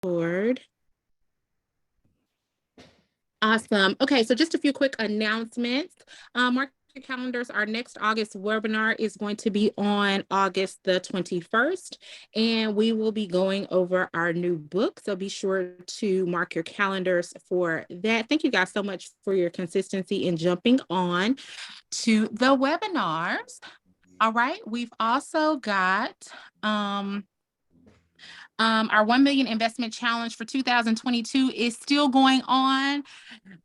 Board. Awesome. Okay, so just a few quick announcements. Mark your calendars. Our next August webinar is going to be on August the 21st, and we will be going over our new book. So be sure to mark your calendars for that. Thank you guys so much for your consistency in jumping on to the webinars. All right, we've also got our 1 million investment challenge for 2022 is still going on.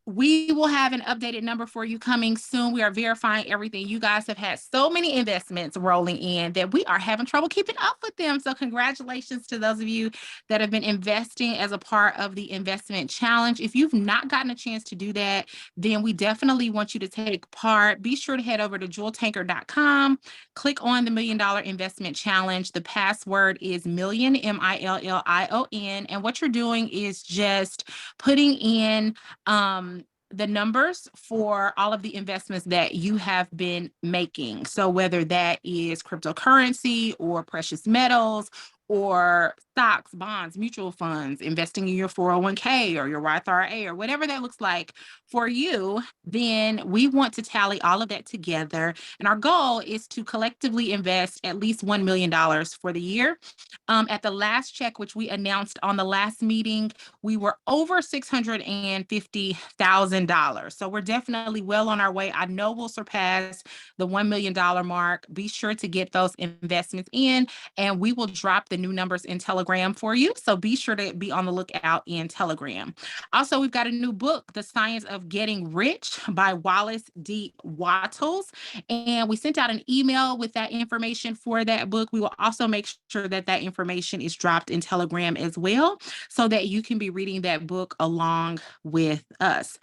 We will have an updated number for you coming soon. We are verifying everything. You guys have had so many investments rolling in that we are having trouble keeping up with them. So congratulations to those of you that have been investing as a part of the investment challenge. If you've not gotten a chance to do that, then we definitely want you to take part. Be sure to head over to jeweltanker.com, click on the $1 Million Investment Challenge. The password is million, MILLION. And what you're doing is just putting in the numbers for all of the investments that you have been making. So whether that is cryptocurrency or precious metals or stocks, bonds, mutual funds, investing in your 401k or your Roth IRA or whatever that looks like for you, then we want to tally all of that together. And our goal is to collectively invest at least $1 million for the year. At the last check, which we announced on the last meeting, we were over $650,000. So we're definitely well on our way. I know we'll surpass the $1 million mark. Be sure to get those investments in, and we will drop the new numbers in Telegram for you. So be sure to be on the lookout in Telegram. Also, we've got a new book, The Science of Getting Rich by Wallace D. Wattles. And we sent out an email with that information for that book. We will also make sure that that information is dropped in Telegram as well, so that you can be reading that book along with us.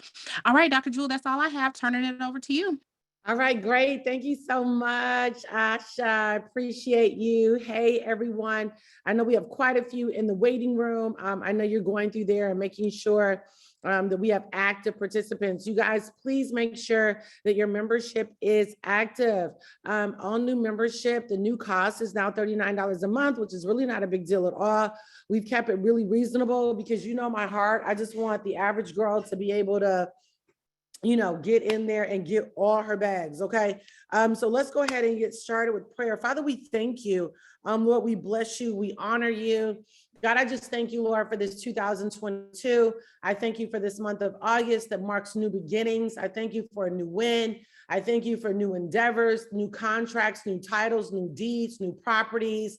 All right, Dr. Jewel, that's all I have. Turning it over to you. All right, great. Thank you so much, Asha. I appreciate you. Hey, everyone. I know we have quite a few in the waiting room. I know you're going through there and making sure that we have active participants. You guys, please make sure that your membership is active. All new membership, the new cost is now $39 a month, which is really not a big deal at all. We've kept it really reasonable because you know my heart. I just want the average girl to be able to get in there and get all her bags, okay? So let's go ahead and get started with prayer. Father, we thank you. Lord, we bless you. We honor you. God, I just thank you, Lord, for this 2022. I thank you for this month of August that marks new beginnings. I thank you for a new win. I thank you for new endeavors, new contracts, new titles, new deeds, new properties,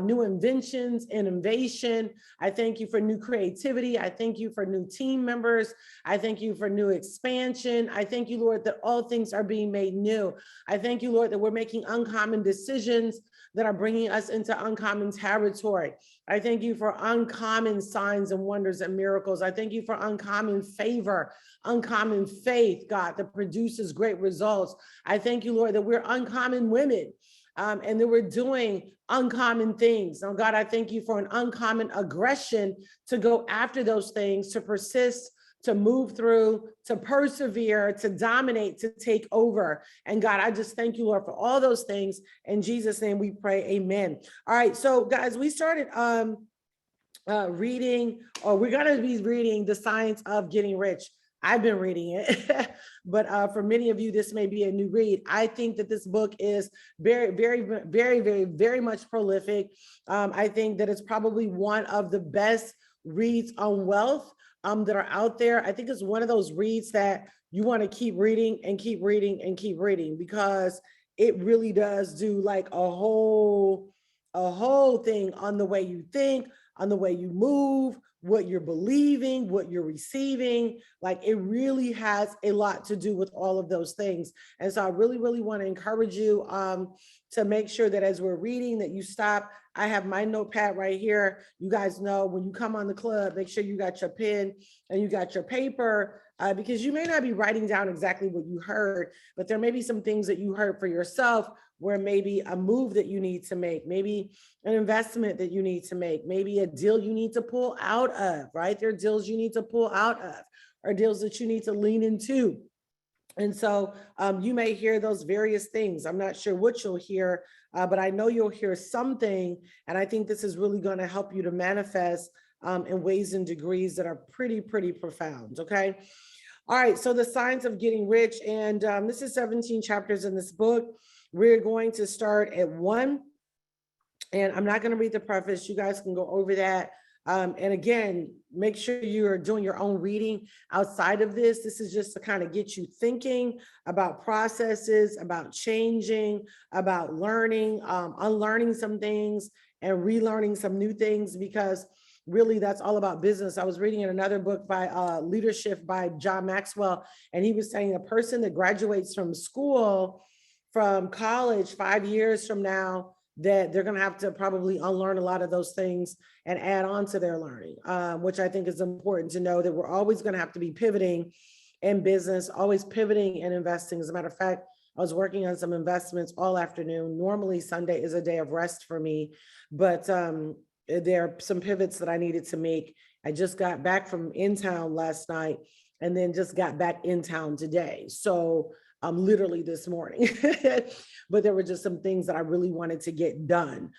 new inventions, innovation. I thank you for new creativity. I thank you for new team members. I thank you for new expansion. I thank you, Lord, that all things are being made new. I thank you, Lord, that we're making uncommon decisions that are bringing us into uncommon territory. I thank you for uncommon signs and wonders and miracles. I thank you for uncommon favor, uncommon faith, God, that produces great results. I thank you, Lord, that we're uncommon women. And that we're doing uncommon things. Oh God, I thank you for an uncommon aggression to go after those things, to persist, to move through, to persevere, to dominate, to take over. And God, I just thank you, Lord, for all those things. In Jesus' name we pray, amen. All right, so guys, we started reading, or we're gonna be reading The Science of Getting Rich. I've been reading it, but for many of you, this may be a new read. I think that this book is very, very, very, very, very much prolific. I think that it's probably one of the best reads on wealth that are out there. I think it's one of those reads that you want to keep reading and keep reading and keep reading, because it really does do like a whole thing on the way you think, on the way you move, what you're believing, what you're receiving. Like, it really has a lot to do with all of those things. And so I really, really want to encourage you to make sure that as we're reading that you stop. I have my notepad right here. You guys know when you come on the club, make sure you got your pen and you got your paper, because you may not be writing down exactly what you heard, but there may be some things that you heard for yourself, where maybe a move that you need to make, maybe an investment that you need to make, maybe a deal you need to pull out of, right? There are deals you need to pull out of, or deals that you need to lean into. And so you may hear those various things. I'm not sure what you'll hear, but I know you'll hear something. And I think this is really going to help you to manifest in ways and degrees that are pretty profound. Okay. All right. So the signs of getting rich. And this is 17 chapters in this book. We're going to start at 1. And I'm not going to read the preface. You guys can go over that. And again, make sure you're doing your own reading outside of this. This is just to kind of get you thinking about processes, about changing, about learning, unlearning some things and relearning some new things, because really that's all about business. I was reading in another book by Leadership by John Maxwell, and he was saying a person that graduates from school, from college 5 years from now, that they're going to have to probably unlearn a lot of those things and add on to their learning, which I think is important to know, that we're always going to have to be pivoting in business, always pivoting and investing. As a matter of fact, I was working on some investments all afternoon. Normally Sunday is a day of rest for me, but there are some pivots that I needed to make. I just got back from in town last night and then just got back in town today. So literally this morning, but there were just some things that I really wanted to get done.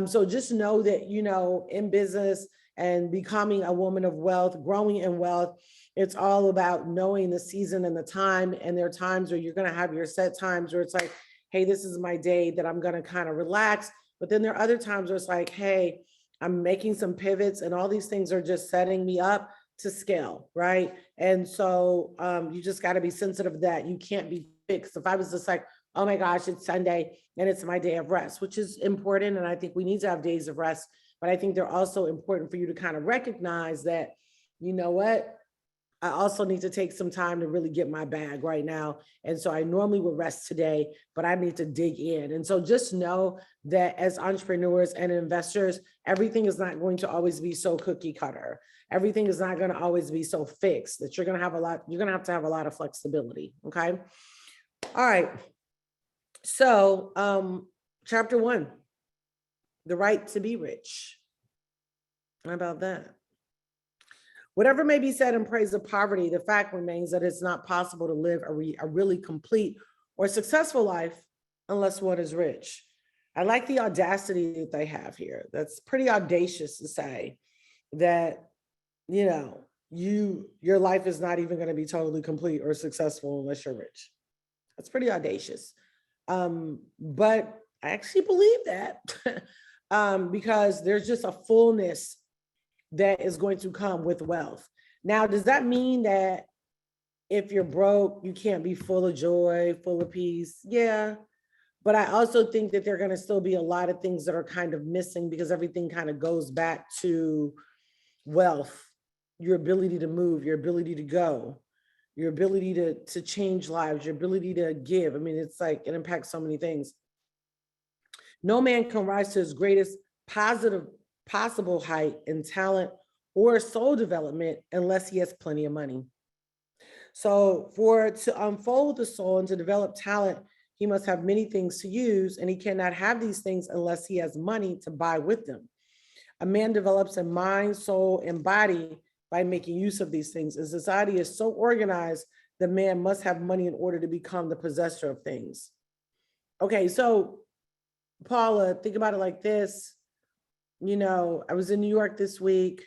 So just know that, you know, in business and becoming a woman of wealth, growing in wealth, it's all about knowing the season and the time. And there are times where you're going to have your set times where it's like, hey, this is my day that I'm going to kind of relax. But then there are other times where it's like, hey, I'm making some pivots and all these things are just setting me up to scale, right? And so you just got to be sensitive to that. You can't be fixed. If I was just like, oh my gosh, it's Sunday and it's my day of rest, which is important. And I think we need to have days of rest, but I think they're also important for you to kind of recognize that, you know what, I also need to take some time to really get my bag right now. And so I normally would rest today, but I need to dig in. And so just know that as entrepreneurs and investors, everything is not going to always be so cookie cutter. Everything is not going to always be so fixed, that you're going to have to have a lot of flexibility. Okay. All right. So chapter 1, the right to be rich. How about that? Whatever may be said in praise of poverty, the fact remains that it's not possible to live a really complete or successful life unless one is rich. I like the audacity that they have here. That's pretty audacious to say that, you know, your life is not even going to be totally complete or successful unless you're rich. That's pretty audacious. But I actually believe that because there's just a fullness that is going to come with wealth. Now, does that mean that if you're broke, you can't be full of joy, full of peace? Yeah. But I also think that there are going to still be a lot of things that are kind of missing, because everything kind of goes back to wealth, your ability to move, your ability to go, your ability to change lives, your ability to give. I mean, it's like it impacts so many things. No man can rise to his greatest possible height in talent or soul development unless he has plenty of money. So to unfold the soul and to develop talent, he must have many things to use, and he cannot have these things unless he has money to buy with them. A man develops a mind, soul, and body by making use of these things. And society is so organized, the man must have money in order to become the possessor of things. Okay, so Paula, think about it like this. You know, I was in New York this week,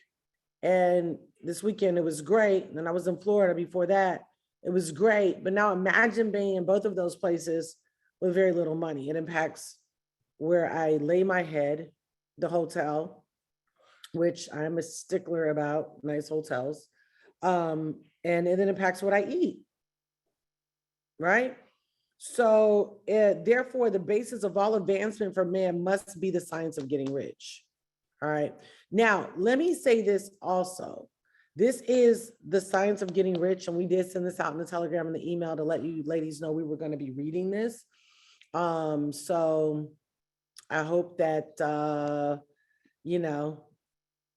and this weekend it was great. And then I was in Florida before that. It was great. But now imagine being in both of those places with very little money. It impacts where I lay my head, the hotel, which I'm a stickler about, nice hotels. And it then impacts what I eat, right? So therefore, the basis of all advancement for man must be the science of getting rich. All right. Now, let me say this also. This is the science of getting rich. And we did send this out in the Telegram and the email to let you ladies know we were going to be reading this. So I hope that, you know,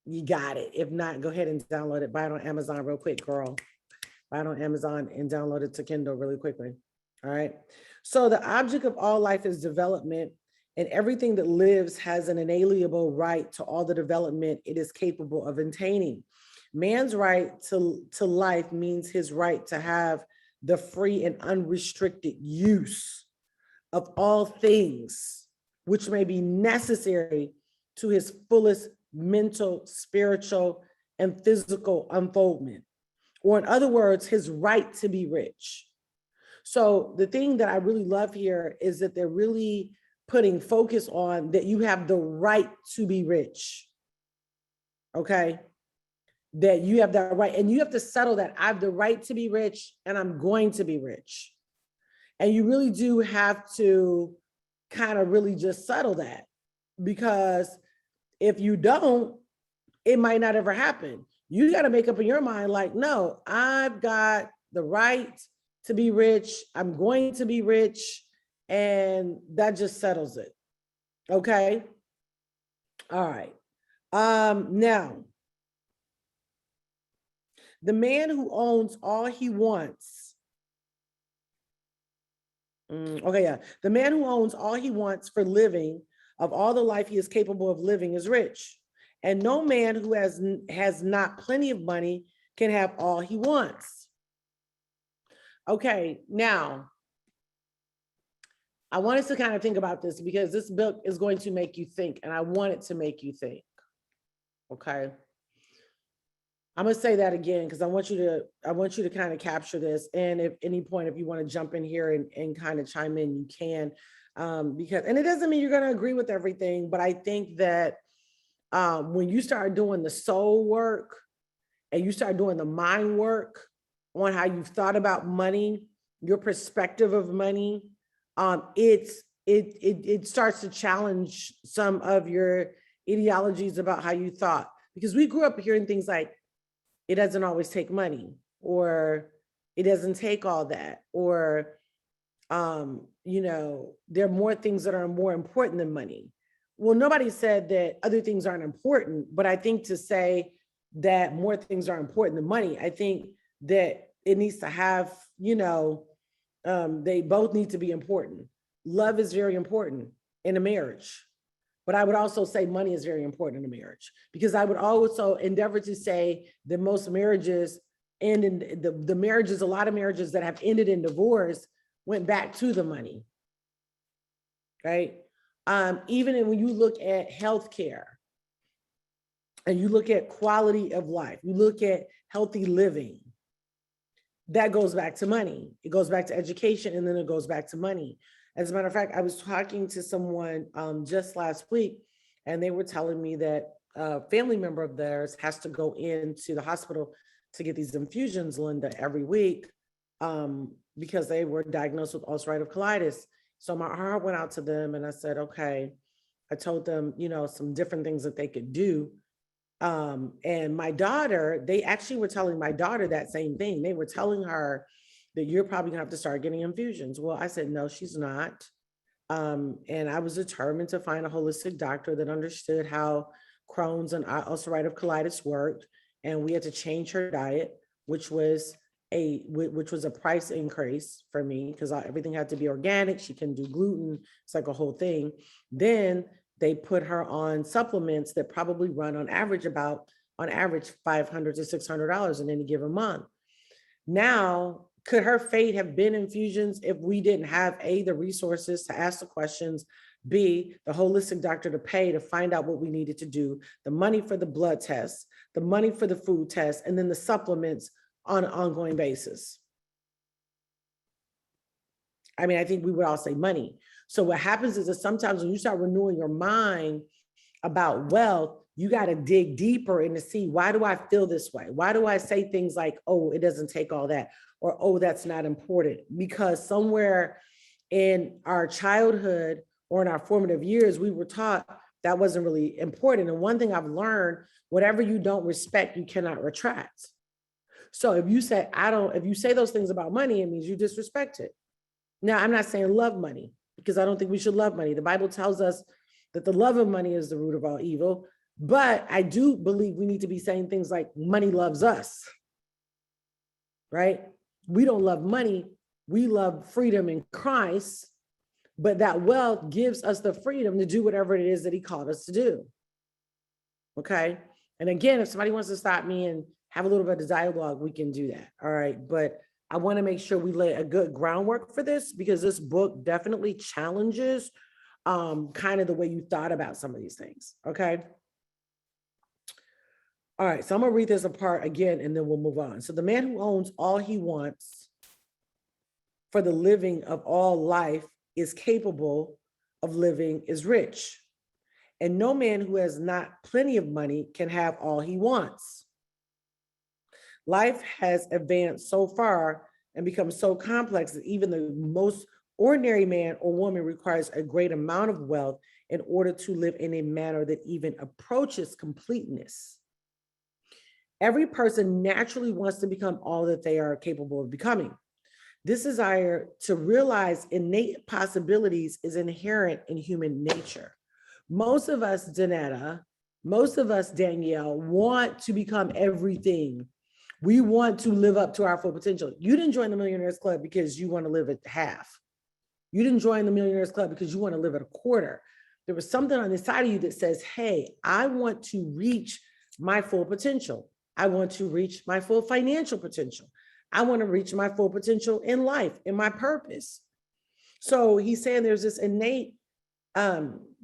you got it. If not, go ahead and download it. Buy it on Amazon real quick, girl. Buy it on Amazon and download it to Kindle really quickly. All right. So the object of all life is development, and everything that lives has an inalienable right to all the development it is capable of attaining. Man's right to life means his right to have the free and unrestricted use of all things which may be necessary to his fullest mental, spiritual, and physical unfoldment, or in other words, his right to be rich. So the thing that I really love here is that they're really putting focus on that you have the right to be rich. Okay. That you have that right, and you have to settle that I have the right to be rich and I'm going to be rich. And you really do have to kind of really just settle that, because if you don't, it might not ever happen. You got to make up in your mind, like, no, I've got the right to be rich. I'm going to be rich. And that just settles it. Okay. All right. Now, the man who owns all he wants. Okay, yeah. The man who owns all he wants for living, of all the life he is capable of living, is rich. And no man who has not plenty of money can have all he wants. Okay, now, I want us to kind of think about this, because this book is going to make you think, and I want it to make you think. Okay. I'm gonna say that again, because I want you to kind of capture this. And if any point, if you want to jump in here and kind of chime in, you can. Because, and it doesn't mean you're gonna agree with everything, but I think that when you start doing the soul work and you start doing the mind work on how you've thought about money, your perspective of money, it starts to challenge some of your ideologies about how you thought. Because we grew up hearing things like, it doesn't always take money, or it doesn't take all that, or there are more things that are more important than money. Well, nobody said that other things aren't important, but I think to say that more things are important than money, I think that it needs to have, they both need to be important. Love is very important in a marriage. But I would also say money is very important in a marriage, because I would also endeavor to say that most marriages end in the marriages, a lot of marriages that have ended in divorce went back to the money, right? Even when you look at healthcare and you look at quality of life, you look at healthy living, that goes back to money. It goes back to education, and then it goes back to money. As a matter of fact, I was talking to someone just last week, and they were telling me that a family member of theirs has to go into the hospital to get these infusions, Linda, every week, because they were diagnosed with ulcerative colitis. So my heart went out to them, and I said, okay, I told them, some different things that they could do. And my daughter, they actually were telling my daughter that same thing. They were telling her that you're probably gonna have to start getting infusions. Well, I said, no, she's not. And I was determined to find a holistic doctor that understood how Crohn's and ulcerative colitis worked. And we had to change her diet, which was a price increase for me, because everything had to be organic. She couldn't do gluten. It's like a whole thing. Then they put her on supplements that probably run on average $500 to $600 in any given month. Now, could her fate have been infusions if we didn't have A, the resources to ask the questions, B, the holistic doctor to pay to find out what we needed to do, the money for the blood tests, the money for the food tests, and then the supplements on an ongoing basis? I mean, I think we would all say money. So what happens is that sometimes when you start renewing your mind about wealth, you got to dig deeper and to see, why do I feel this way? Why do I say things like, oh, it doesn't take all that, or, oh, that's not important? Because somewhere in our childhood or in our formative years, we were taught that wasn't really important. And one thing I've learned, whatever you don't respect, you cannot retract. So if you say, if you say those things about money, it means you disrespect it. Now, I'm not saying love money, because I don't think we should love money. The Bible tells us that the love of money is the root of all evil. But I do believe we need to be saying things like money loves us, right? We don't love money. We love freedom in Christ, but that wealth gives us the freedom to do whatever it is that he called us to do. Okay. And again, if somebody wants to stop me and have a little bit of dialogue, we can do that. All right. But I want to make sure we lay a good groundwork for this, because this book definitely challenges kind of the way you thought about some of these things. Okay. All right, so I'm gonna read this apart again and then we'll move on. So the man who owns all he wants for the living of all life is capable of living is rich. And no man who has not plenty of money can have all he wants. Life has advanced so far and become so complex that even the most ordinary man or woman requires a great amount of wealth in order to live in a manner that even approaches completeness. Every person naturally wants to become all that they are capable of becoming. This desire to realize innate possibilities is inherent in human nature. Most of us, Danetta, most of us, Danielle, want to become everything. We want to live up to our full potential. You didn't join the Millionaires Club because you want to live at half. You didn't join the Millionaires Club because you want to live at a quarter. There was something on the side of you that says, hey, I want to reach my full potential. I want to reach my full financial potential. I want to reach my full potential in life, in my purpose. So he's saying there's this innate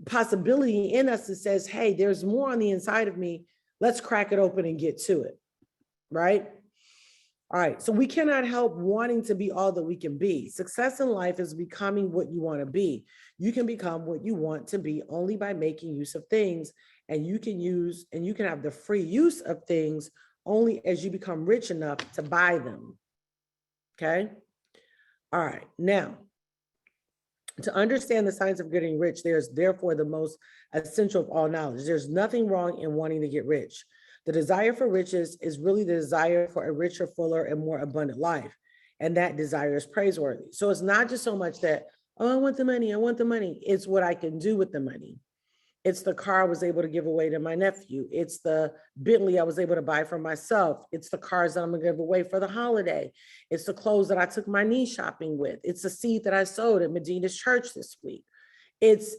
possibility in us that says, hey, there's more on the inside of me. Let's crack it open and get to it, right? All right, so we cannot help wanting to be all that we can be. Success in life is becoming what you want to be. You can become what you want to be only by making use of things, and you can have the free use of things only as you become rich enough to buy them. Okay? All right, now, to understand the science of getting rich, there's therefore the most essential of all knowledge. There's nothing wrong in wanting to get rich. The desire for riches is really the desire for a richer, fuller, and more abundant life. And that desire is praiseworthy. So it's not just so much that, oh, I want the money, I want the money. It's what I can do with the money. It's the car I was able to give away to my nephew. It's the Bentley I was able to buy for myself. It's the cars that I'm gonna give away for the holiday. It's the clothes that I took my niece shopping with. It's the seed that I sowed at Medina's church this week. It's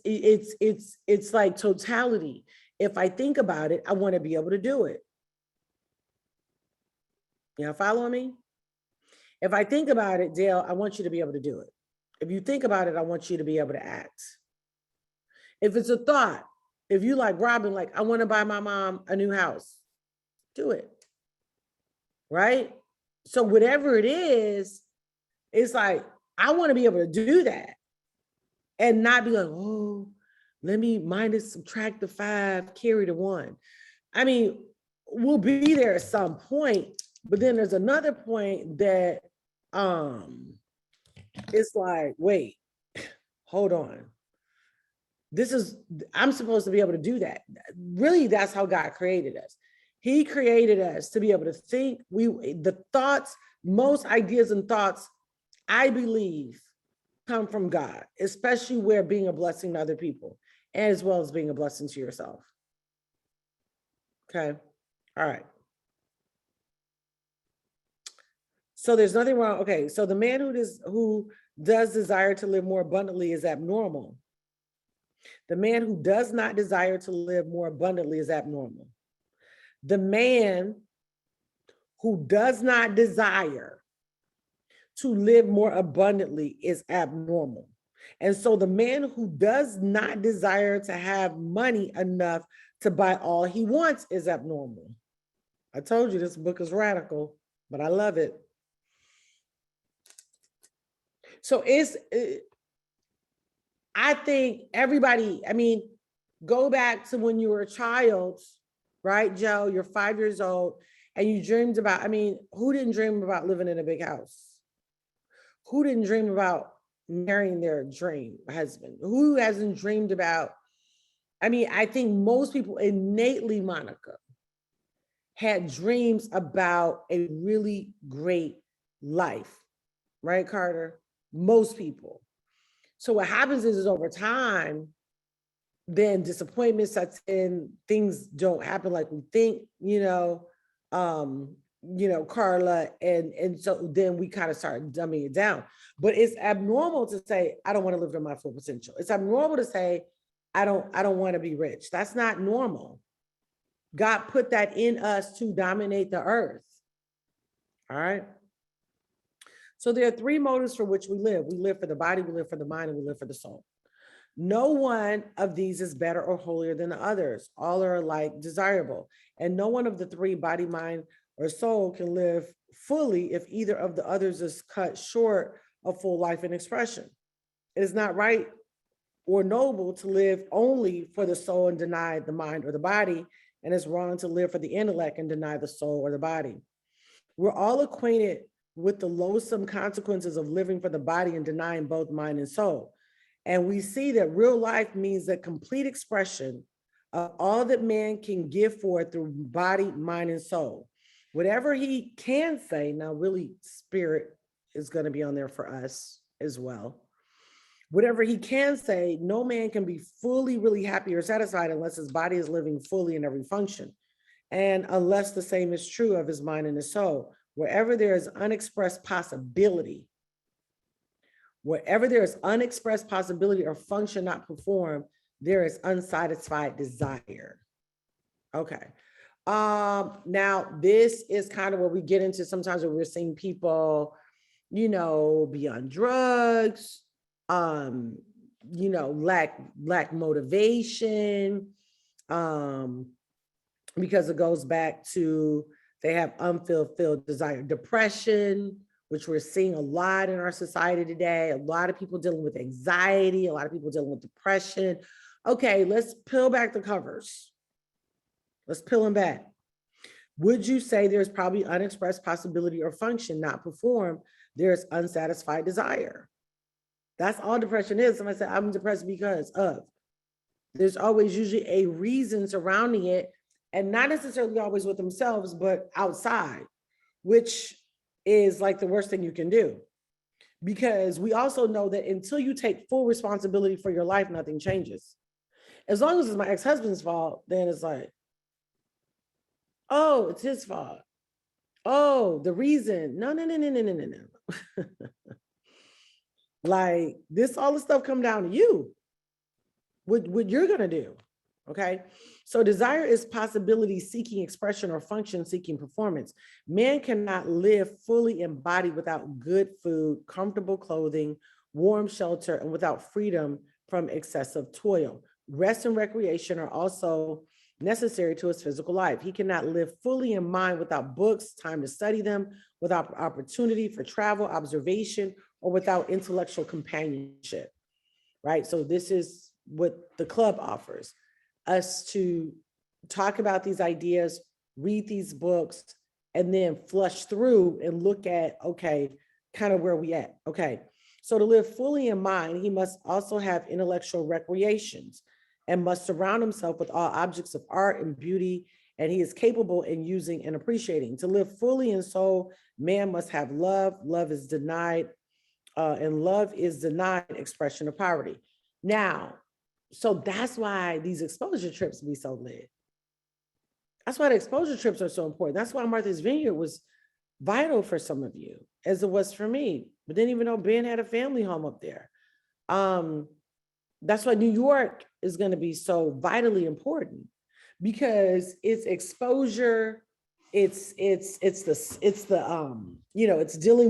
like totality. If I think about it, I want to be able to do it. You know, follow me? If I think about it, Dale, I want you to be able to do it. If you think about it, I want you to be able to act. If it's a thought, if you like Robin, like, I want to buy my mom a new house, do it. Right? So whatever it is, it's like, I want to be able to do that and not be like, oh, let me minus, subtract the 5, carry the 1. I mean, we'll be there at some point, but then there's another point that it's like, wait, hold on. I'm supposed to be able to do that. Really, that's how God created us. He created us to be able to think. The thoughts, most ideas and thoughts, I believe, come from God, especially where being a blessing to other people, as well as being a blessing to yourself. Okay. All right. So there's nothing wrong. Okay. So the man who does desire to live more abundantly is abnormal. The man who does not desire to live more abundantly is abnormal. The man who does not desire to live more abundantly is abnormal. And so the man who does not desire to have money enough to buy all he wants is abnormal. I told you this book is radical, but I love it. So I think everybody, I mean, go back to when you were a child, right, Joe? You're 5 years old and you dreamed about, I mean, who didn't dream about living in a big house? Who didn't dream about marrying their dream husband? Who hasn't dreamed about, I mean, I think most people innately, Monica, had dreams about a really great life, right, Carter? Most people. So what happens is over time, then disappointment sets in, things don't happen like we think, Carla, and so then we kind of start dumbing it down. But it's abnormal to say, I don't want to live to my full potential. It's abnormal to say, I don't want to be rich. That's not normal. God put that in us to dominate the earth. All right. So there are 3 motives for which we live. We live for the body, we live for the mind, and we live for the soul. No one of these is better or holier than the others. All are alike desirable. And no one of the three, body, mind, or soul, can live fully if either of the others is cut short of full life and expression. It is not right or noble to live only for the soul and deny the mind or the body. And it's wrong to live for the intellect and deny the soul or the body. We're all acquainted with the loathsome consequences of living for the body and denying both mind and soul. And we see that real life means the complete expression of all that man can give forth through body, mind, and soul. Whatever he can say, now really spirit is going to be on there for us as well. Whatever he can say, no man can be fully, really happy or satisfied unless his body is living fully in every function. And unless the same is true of his mind and his soul. Wherever there is unexpressed possibility, wherever there is unexpressed possibility or function not performed, there is unsatisfied desire. Okay. Now this is kind of where we get into sometimes where we're seeing people, be on drugs, lack motivation, because it goes back to they have unfulfilled desire, depression, which we're seeing a lot in our society today. A lot of people dealing with anxiety, a lot of people dealing with depression. Okay, let's peel back the covers. Let's peel them back. Would you say there's probably unexpressed possibility or function not performed? There's unsatisfied desire. That's all depression is. Somebody said, I'm depressed because of. There's always usually a reason surrounding it, and not necessarily always with themselves, but outside, which is like the worst thing you can do. Because we also know that until you take full responsibility for your life, nothing changes. As long as it's my ex-husband's fault, then it's like, oh, it's his fault. Oh, the reason. No. Like this, all the stuff come down to you. What you're gonna do. Okay. So desire is possibility seeking expression or function seeking performance. Man cannot live fully embodied without good food, comfortable clothing, warm shelter, and without freedom from excessive toil. Rest and recreation are also necessary to his physical life. He cannot live fully in mind without books, time to study them, without opportunity for travel, observation, or without intellectual companionship, right? So this is what the club offers us, to talk about these ideas, read these books, and then flush through and look at, okay, kind of where we at. Okay. So to live fully in mind, he must also have intellectual recreations and must surround himself with all objects of art and beauty, and he is capable in using and appreciating. To live fully in soul, man must have love. Love is denied, and love is denied expression of poverty. Now, so that's why these exposure trips be so lit. That's why the exposure trips are so important. That's why Martha's Vineyard was vital for some of you, as it was for me. But didn't even know Ben had a family home up there. That's why New York is going to be so vitally important, because it's exposure. It's dealing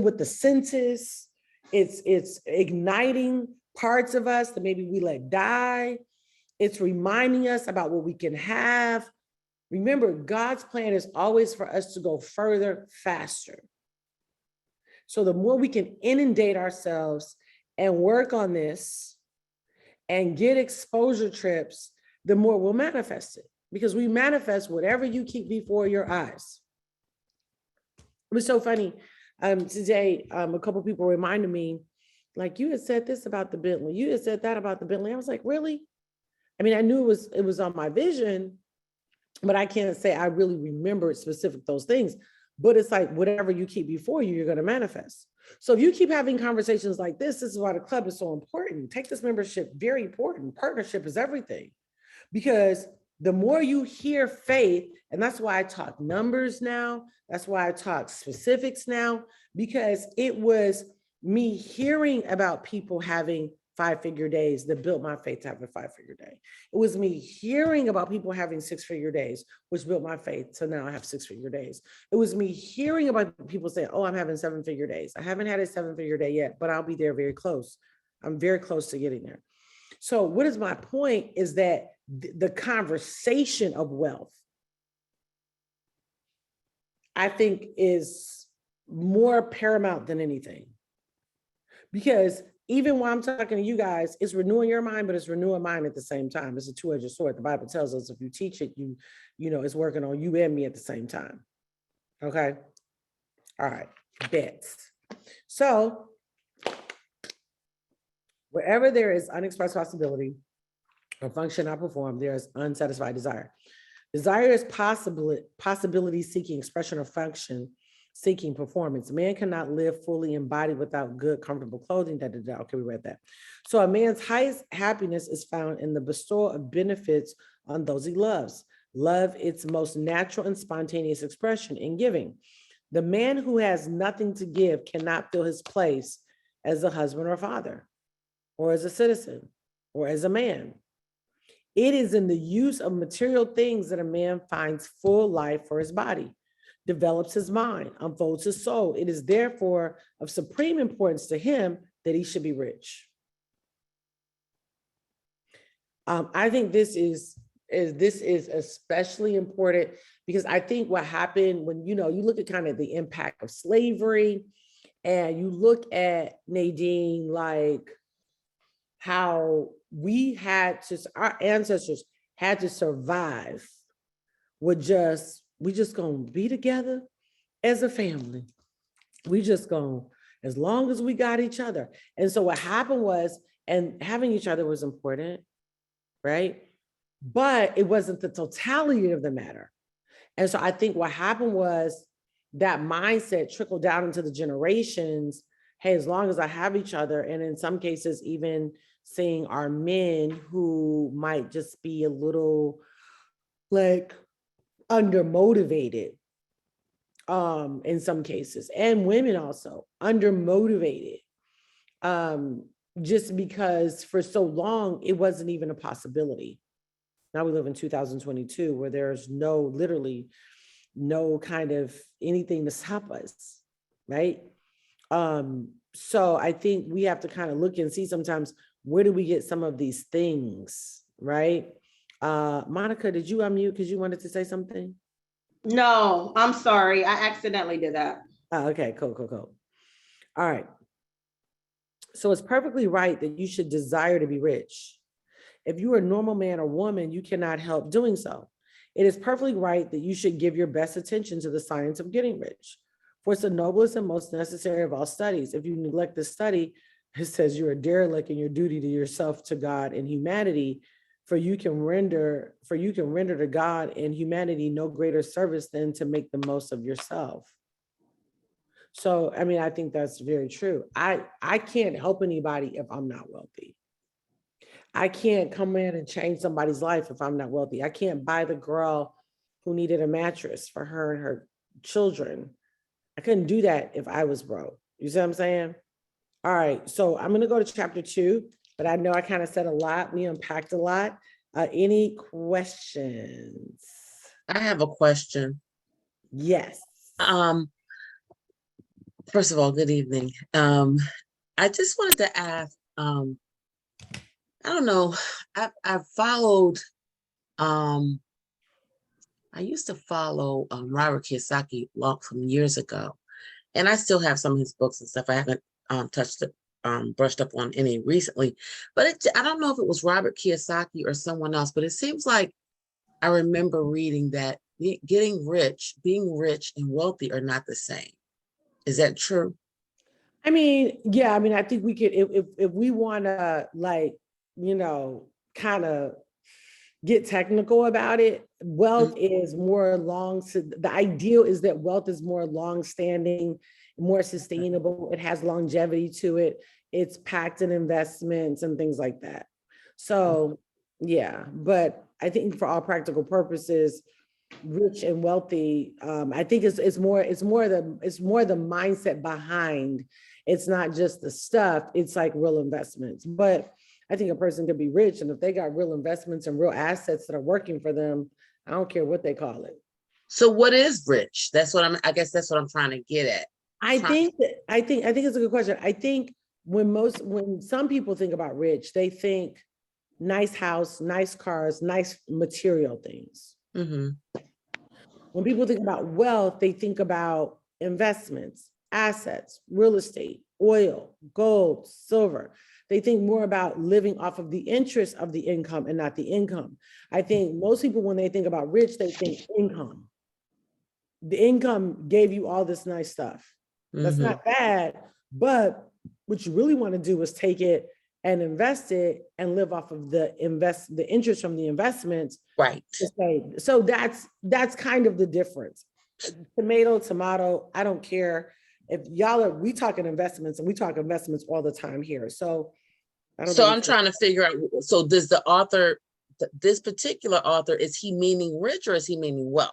with the senses. It's igniting parts of us that maybe we let die. It's reminding us about what we can have. Remember, God's plan is always for us to go further, faster. So the more we can inundate ourselves and work on this and get exposure trips, the more we'll manifest it, because we manifest whatever you keep before your eyes. It was so funny. Today, a couple of people reminded me, like, you had said this about the Bentley. You had said that about the Bentley. I was like, really? I mean, I knew it was on my vision, but I can't say I really remembered specific those things. But it's like, whatever you keep before you, you're going to manifest. So if you keep having conversations like this is why the club is so important. Take this membership, very important. Partnership is everything. Because the more you hear faith, and that's why I talk numbers now. That's why I talk specifics now, because it was me hearing about people having 5-figure days that built my faith to have a 5-figure day. It was me hearing about people having 6-figure days, which built my faith to now I have 6-figure days. It was me hearing about people saying, oh, I'm having 7-figure days. I haven't had a 7-figure day yet, but I'll be there very close. I'm very close to getting there. So what is my point is that the conversation of wealth, I think, is more paramount than anything. Because even while I'm talking to you guys, it's renewing your mind, but it's renewing mine at the same time. It's a two-edged sword. The Bible tells us if you teach it, you know, it's working on you and me at the same time. Okay. All right. Bets. So wherever there is unexpressed possibility or function not performed, there is unsatisfied desire. Desire is possibility seeking expression or function seeking performance. Man cannot live fully embodied without good, comfortable clothing. Okay, we read that. So a man's highest happiness is found in the bestowal of benefits on those he loves. Love, its most natural and spontaneous expression in giving. The man who has nothing to give cannot fill his place as a husband or father, or as a citizen, or as a man. It is in the use of material things that a man finds full life for his body, develops his mind, unfolds his soul. It is therefore of supreme importance to him that he should be rich. I think this is especially important because I think what happened when, you look at kind of the impact of slavery and you look at, Nadine, like how our ancestors had to survive we just gonna be together as a family. We just gonna, as long as we got each other. And so what happened was, and having each other was important, right? But it wasn't the totality of the matter. And so I think what happened was that mindset trickled down into the generations. Hey, as long as I have each other, and in some cases, even seeing our men who might just be a little like undermotivated, in some cases, and women also undermotivated, just because for so long it wasn't even a possibility. Now we live in 2022 where there's literally no kind of anything to stop us, right? So I think we have to kind of look and see sometimes, where do we get some of these things, right? Monica, did you unmute because you wanted to say something? No, I'm sorry. I accidentally did that. Oh, okay, cool. All right. So it's perfectly right that you should desire to be rich. If you are a normal man or woman, you cannot help doing so. It is perfectly right that you should give your best attention to the science of getting rich. For it's the noblest and most necessary of all studies. If you neglect this study, it says you're a derelict in your duty to yourself, to God, and humanity. For you can render to God and humanity no greater service than to make the most of yourself. So, I mean, I think that's very true. I can't help anybody if I'm not wealthy. I can't come in and change somebody's life if I'm not wealthy. I can't buy the girl who needed a mattress for her and her children. I couldn't do that if I was broke. You see what I'm saying? All right, so I'm gonna go to chapter 2, but I know I kind of said a lot. We unpacked a lot. Any questions? I have a question. Yes. First of all, good evening. I just wanted to ask, I don't know, I've followed, I used to follow Robert Kiyosaki from years ago, and I still have some of his books and stuff. I haven't brushed up on any recently, but I don't know if it was Robert Kiyosaki or someone else, but it seems like I remember reading that being rich and wealthy are not the same. Is that true? I mean, yeah, I mean, I think we could, if we want to, like, kind of get technical about it, wealth is more the ideal is that wealth is more long-standing, more sustainable. It has longevity to it. It's packed in investments and things like that. So, yeah, but I think for all practical purposes, rich and wealthy, I think it's more the mindset behind. It's not just the stuff, it's like real investments. But I think a person could be rich, and if they got real investments and real assets that are working for them, I don't care what they call it. So what is rich? I guess that's what I'm trying to get at. I think it's a good question. I think when some people think about rich, they think nice house, nice cars, nice material things. Mm-hmm. When people think about wealth, they think about investments, assets, real estate, oil, gold, silver. They think more about living off of the interest of the income and not the income. I think most people, when they think about rich, they think income. The income gave you all this nice stuff. That's Mm-hmm. not bad, but what you really want to do is take it and invest it and live off of the interest from the investments. Right. So that's kind of the difference. Tomato, I don't care if we talking investments, and we talk investments all the time here. So I don't So think I'm trying to figure out, so does the author, this particular author, is he meaning rich or is he meaning wealth?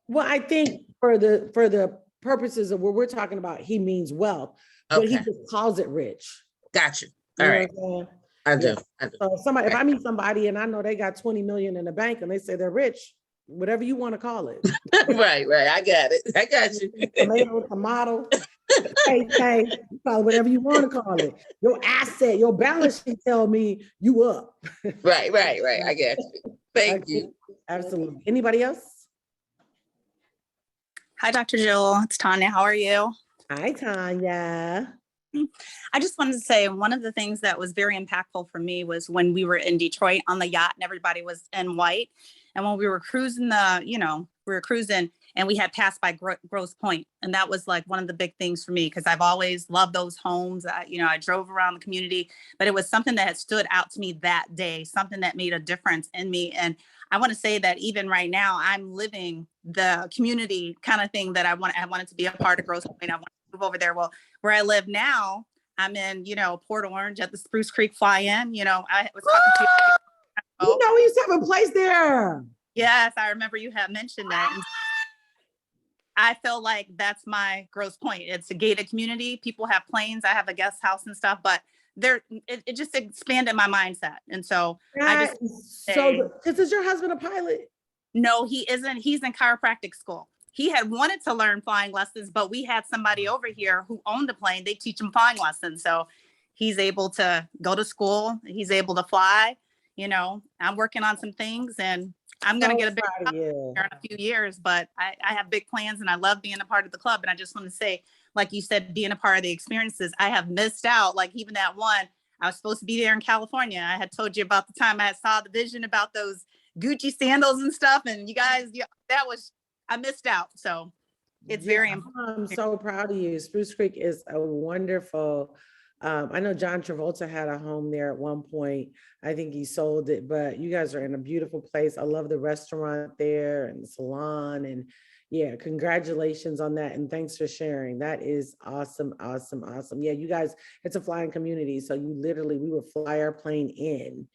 well, I think for the purposes of what we're talking about, he means wealth, but he Okay. just calls it rich. Got you. You All know right. what I'm saying? I do. Yeah. I do. So if Right. I meet somebody and I know they got 20 million in the bank and they say they're rich, whatever you want to call it. Right. I got it. I got you. Tomato, hey, call it whatever you want to call it. Your asset, your balance sheet tell me you up. Right. I got you. Thank you. Absolutely. Anybody else? Hi, Dr. Jill. It's Tanya. How are you? Hi, Tanya. I just wanted to say one of the things that was very impactful for me was when we were in Detroit on the yacht and everybody was in white. And when we were cruising and we had passed by Grosse Pointe. And that was like one of the big things for me because I've always loved those homes. I drove around the community, but it was something that had stood out to me that day, something that made a difference in me. And I want to say that even right now, I'm living the community kind of thing that I wanted to be a part of Grosse Pointe. I want to move over there. Well, where I live now, I'm in, Port Orange at the Spruce Creek Fly-In. I was talking to you. We used to have a place there. Yes, I remember you had mentioned that. And I feel like that's my Grosse Pointe. It's a gated community. People have planes. I have a guest house and stuff, but it just expanded my mindset. And so Is your husband a pilot? No, he isn't. He's in chiropractic school. He had wanted to learn flying lessons, but we had somebody over here who owned a plane. They teach him flying lessons. So he's able to go to school. He's able to fly. I'm working on some things and I'm going to get a big job here in a few years, but I have big plans and I love being a part of the club. And I just want to say, like you said, being a part of the experiences, I have missed out. Like even that one, I was supposed to be there in California. I had told you about the time I saw the vision about those Gucci sandals and stuff. And you guys, I missed out. So it's very important. I'm so proud of you. Spruce Creek is a wonderful, I know John Travolta had a home there at one point. I think he sold it, but you guys are in a beautiful place. I love the restaurant there and the salon, and yeah, congratulations on that. And thanks for sharing. That is awesome. Yeah, you guys, it's a flying community. So we would fly our plane in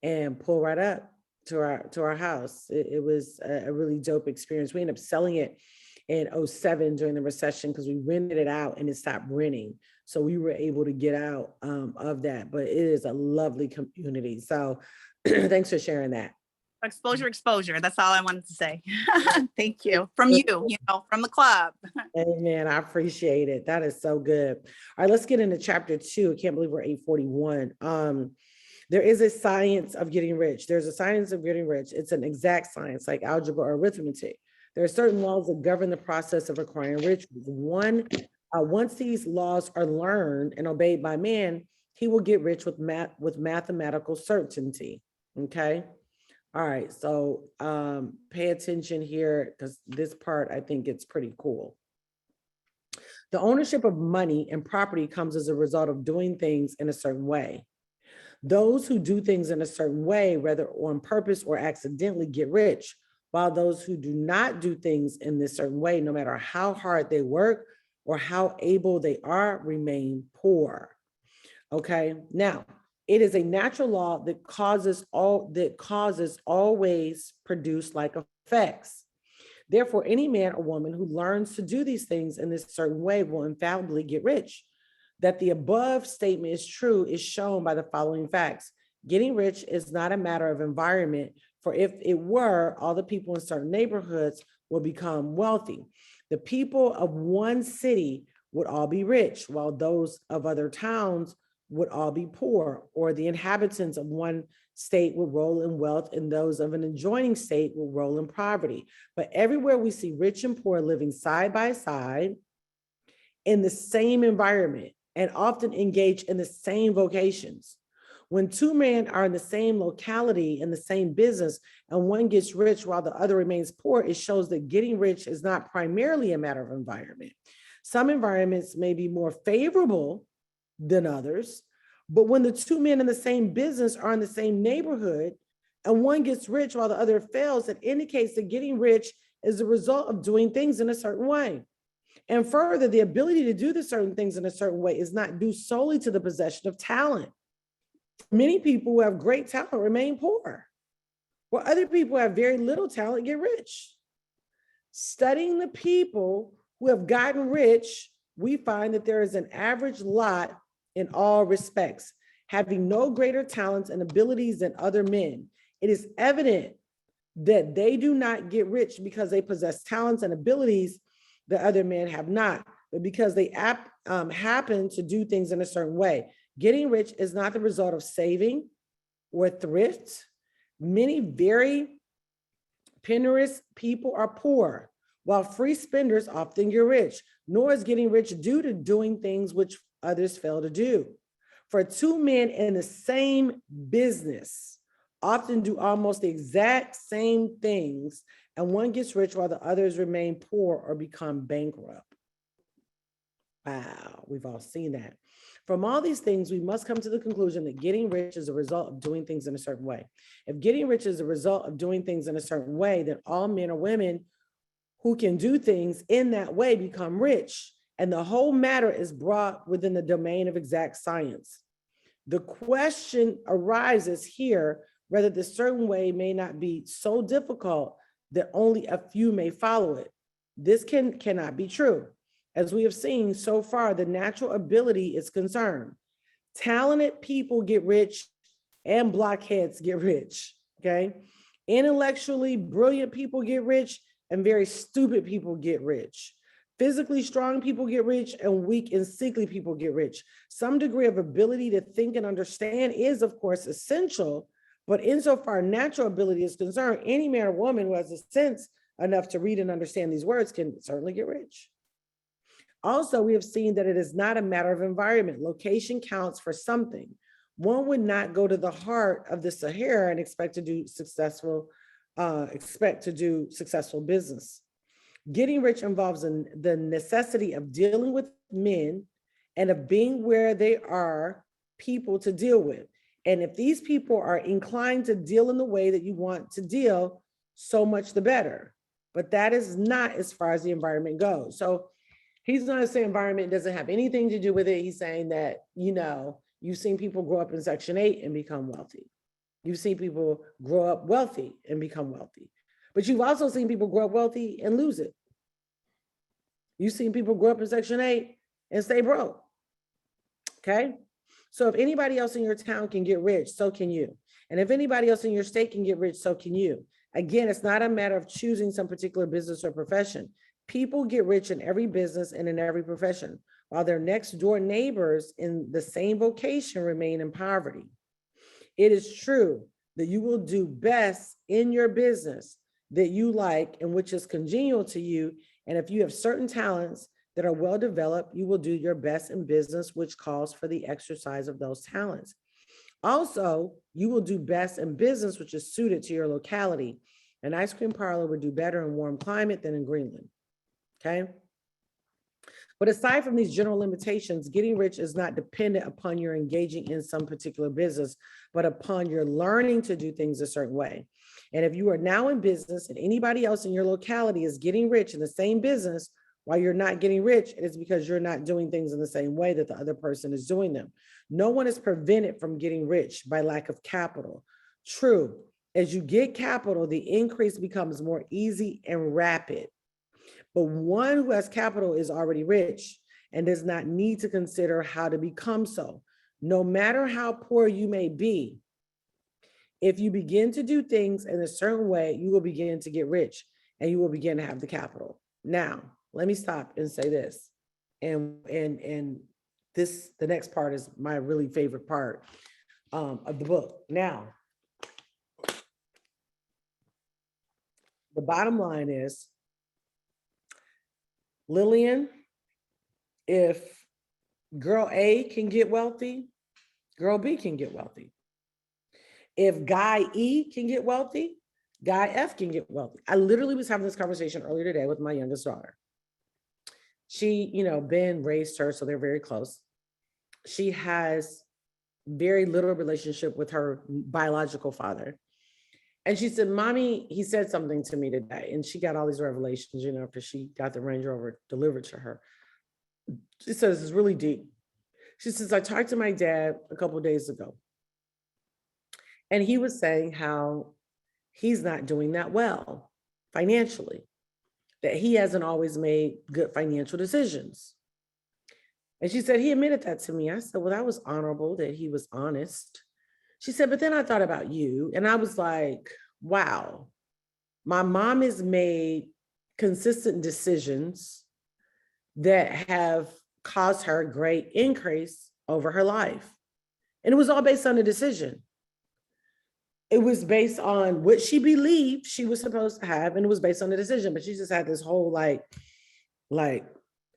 and pull right up to our house. It was a really dope experience. We ended up selling it in 2007 during the recession because we rented it out and it stopped renting. So we were able to get out of that, but it is a lovely community. So thanks for sharing that. Exposure. That's all I wanted to say. Thank you. From you, from the club. Amen. I appreciate it. That is so good. All right, let's get into chapter 2. I can't believe we're 8:41. There is a science of getting rich. There's a science of getting rich. It's an exact science like algebra or arithmetic. There are certain laws that govern the process of acquiring riches. Once these laws are learned and obeyed by man, he will get rich with mathematical certainty. Okay. All right. So pay attention here because this part I think it's pretty cool. The ownership of money and property comes as a result of doing things in a certain way. Those who do things in a certain way, whether on purpose or accidentally, get rich, while those who do not do things in this certain way, no matter how hard they work or how able they are, remain poor. Okay, now it is a natural law that causes always produce like effects. Therefore, any man or woman who learns to do these things in this certain way will infallibly get rich. That the above statement is true is shown by the following facts. Getting rich is not a matter of environment, for if it were, all the people in certain neighborhoods will become wealthy. The people of one city would all be rich, while those of other towns would all be poor, or the inhabitants of one state will roll in wealth, and those of an adjoining state will roll in poverty. But everywhere we see rich and poor living side by side in the same environment and often engage in the same vocations. When two men are in the same locality in the same business and one gets rich while the other remains poor, it shows that getting rich is not primarily a matter of environment. Some environments may be more favorable than others, but when the two men in the same business are in the same neighborhood and one gets rich while the other fails, it indicates that getting rich is the result of doing things in a certain way. And further, the ability to do the certain things in a certain way is not due solely to the possession of talent. Many people who have great talent remain poor, while other people who have very little talent get rich. Studying the people who have gotten rich, we find that there is an average lot in all respects, having no greater talents and abilities than other men. It is evident that they do not get rich because they possess talents and abilities that other men have not, but because they happen to do things in a certain way. Getting rich is not the result of saving or thrift. Many very penniless people are poor, while free spenders often get rich, nor is getting rich due to doing things which others fail to do. For two men in the same business often do almost the exact same things, and one gets rich while the others remain poor or become bankrupt. Wow, we've all seen that. From all these things, we must come to the conclusion that getting rich is a result of doing things in a certain way. If getting rich is a result of doing things in a certain way, then all men or women who can do things in that way become rich, and the whole matter is brought within the domain of exact science. The question arises here whether the certain way may not be so difficult that only a few may follow it. This cannot be true. As we have seen so far, the natural ability is concerned. Talented people get rich and blockheads get rich, okay? Intellectually brilliant people get rich and very stupid people get rich. Physically strong people get rich and weak and sickly people get rich. Some degree of ability to think and understand is, of course, essential, but insofar natural ability is concerned, any man or woman who has a sense enough to read and understand these words can certainly get rich. Also, we have seen that it is not a matter of environment. Location counts for something. One would not go to the heart of the Sahara and expect to do successful business. Getting rich involves the necessity of dealing with men and of being where they are people to deal with. And if these people are inclined to deal in the way that you want to deal, so much the better. But that is not as far as the environment goes. So he's not saying environment doesn't have anything to do with it. He's saying that, you've seen people grow up in Section 8 and become wealthy. You've seen people grow up wealthy and become wealthy. But you've also seen people grow up wealthy and lose it. You've seen people grow up in Section 8 and stay broke. Okay? So if anybody else in your town can get rich, so can you. And if anybody else in your state can get rich, so can you. Again, it's not a matter of choosing some particular business or profession. People get rich in every business and in every profession, while their next door neighbors in the same vocation remain in poverty. It is true that you will do best in your business that you like and which is congenial to you. And if you have certain talents that are well developed, you will do your best in business, which calls for the exercise of those talents. Also, you will do best in business, which is suited to your locality. An ice cream parlor would do better in warm climate than in Greenland. Okay. But aside from these general limitations, getting rich is not dependent upon your engaging in some particular business, but upon your learning to do things a certain way. And if you are now in business and anybody else in your locality is getting rich in the same business, while you're not getting rich, it is because you're not doing things in the same way that the other person is doing them. No one is prevented from getting rich by lack of capital. True, as you get capital, the increase becomes more easy and rapid. But one who has capital is already rich and does not need to consider how to become so. No matter how poor you may be, if you begin to do things in a certain way, you will begin to get rich and you will begin to have the capital. Now, let me stop and say this. And this, the next part is my really favorite part of the book. Now, The bottom line is, Lillian, if girl A can get wealthy, girl B can get wealthy. If guy E can get wealthy, guy F can get wealthy. I literally was having this conversation earlier today with my youngest daughter. She, Ben raised her, so they're very close. She has very little relationship with her biological father. And she said, Mommy, he said something to me today. And she got all these revelations, after she got the Range Rover delivered to her. She says, it's really deep. She says, I talked to my dad a couple of days ago. And he was saying how he's not doing that well financially, that he hasn't always made good financial decisions. And she said, he admitted that to me. I said, well, that was honorable that he was honest. She said, but then I thought about you. And I was like, wow, my mom has made consistent decisions that have caused her a great increase over her life. And it was all based on a decision. It was based on what she believed she was supposed to have, and it was based on the decision. But she just had this whole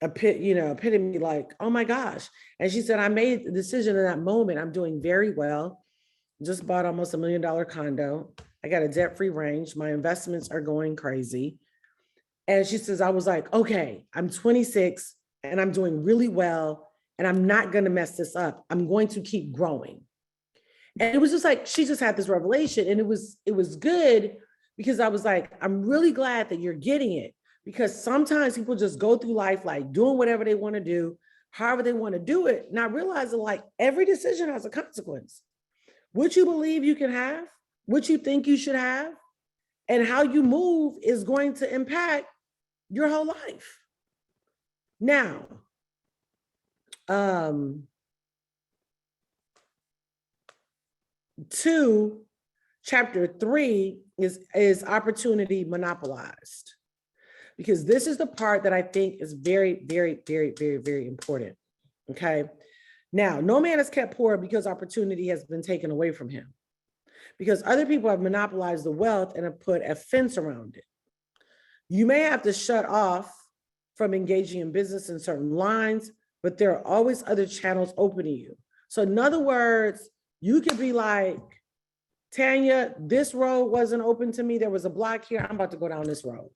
epitome, like, oh my gosh. And she said, I made the decision in that moment. I'm doing very well. Just bought almost $1 million condo. I got a debt-free range. My investments are going crazy. And she says, I was like, okay, I'm 26 and I'm doing really well. And I'm not going to mess this up. I'm going to keep growing. And it was just like, she just had this revelation, and it was good, because I was like, I'm really glad that you're getting it, because sometimes people just go through life like doing whatever they want to do, however they want to do it, not realizing like every decision has a consequence. What you believe you can have, what you think you should have, and how you move is going to impact your whole life. Now, chapter 3 is opportunity monopolized, because this is the part that I think is very, very, very, very, very important. Okay. Now, no man is kept poor because opportunity has been taken away from him, because other people have monopolized the wealth and have put a fence around it. You may have to shut off from engaging in business in certain lines, but there are always other channels open to you. So in other words, you could be like, Tanya, this road wasn't open to me. There was a block here. I'm about to go down this road.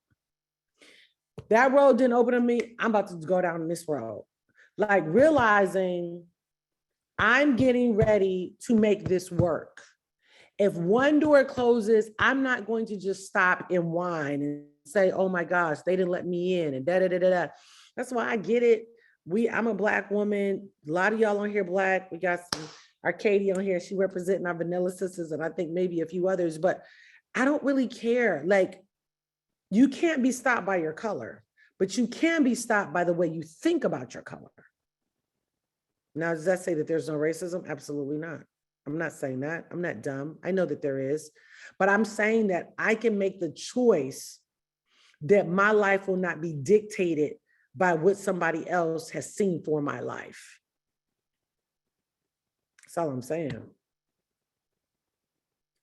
That road didn't open to me. I'm about to go down this road. Like realizing I'm getting ready to make this work. If one door closes, I'm not going to just stop and whine and say, oh my gosh, they didn't let me in and da-da-da-da-da. That's why I get it. I'm a Black woman. A lot of y'all on here Black. We got some Arcadia on here. She representing our Vanilla Sisters, and I think maybe a few others, but I don't really care. Like, you can't be stopped by your color, but you can be stopped by the way you think about your color. Now, does that say that there's no racism? Absolutely not. I'm not saying that. I'm not dumb. I know that there is, but I'm saying that I can make the choice that my life will not be dictated by what somebody else has seen for my life. That's all I'm saying.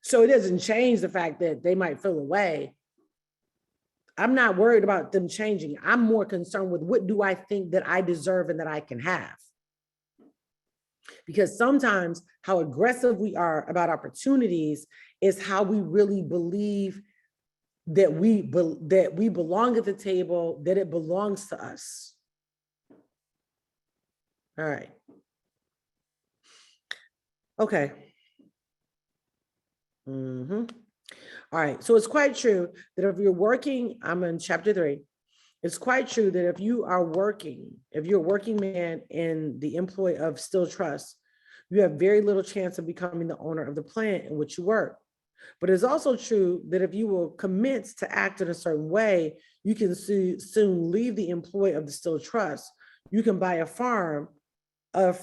So it doesn't change the fact that they might feel away. I'm not worried about them changing. I'm more concerned with what do I think that I deserve and that I can have. Because sometimes how aggressive we are about opportunities is how we really believe that we belong at the table, that it belongs to us. All right. Okay. All right. So it's quite true that if you're working, I'm in chapter 3. It's quite true that if you're a working man in the employ of Still Trust, you have very little chance of becoming the owner of the plant in which you work. But it's also true that if you will commence to act in a certain way, you can soon leave the employ of the Still Trust. You can buy a farm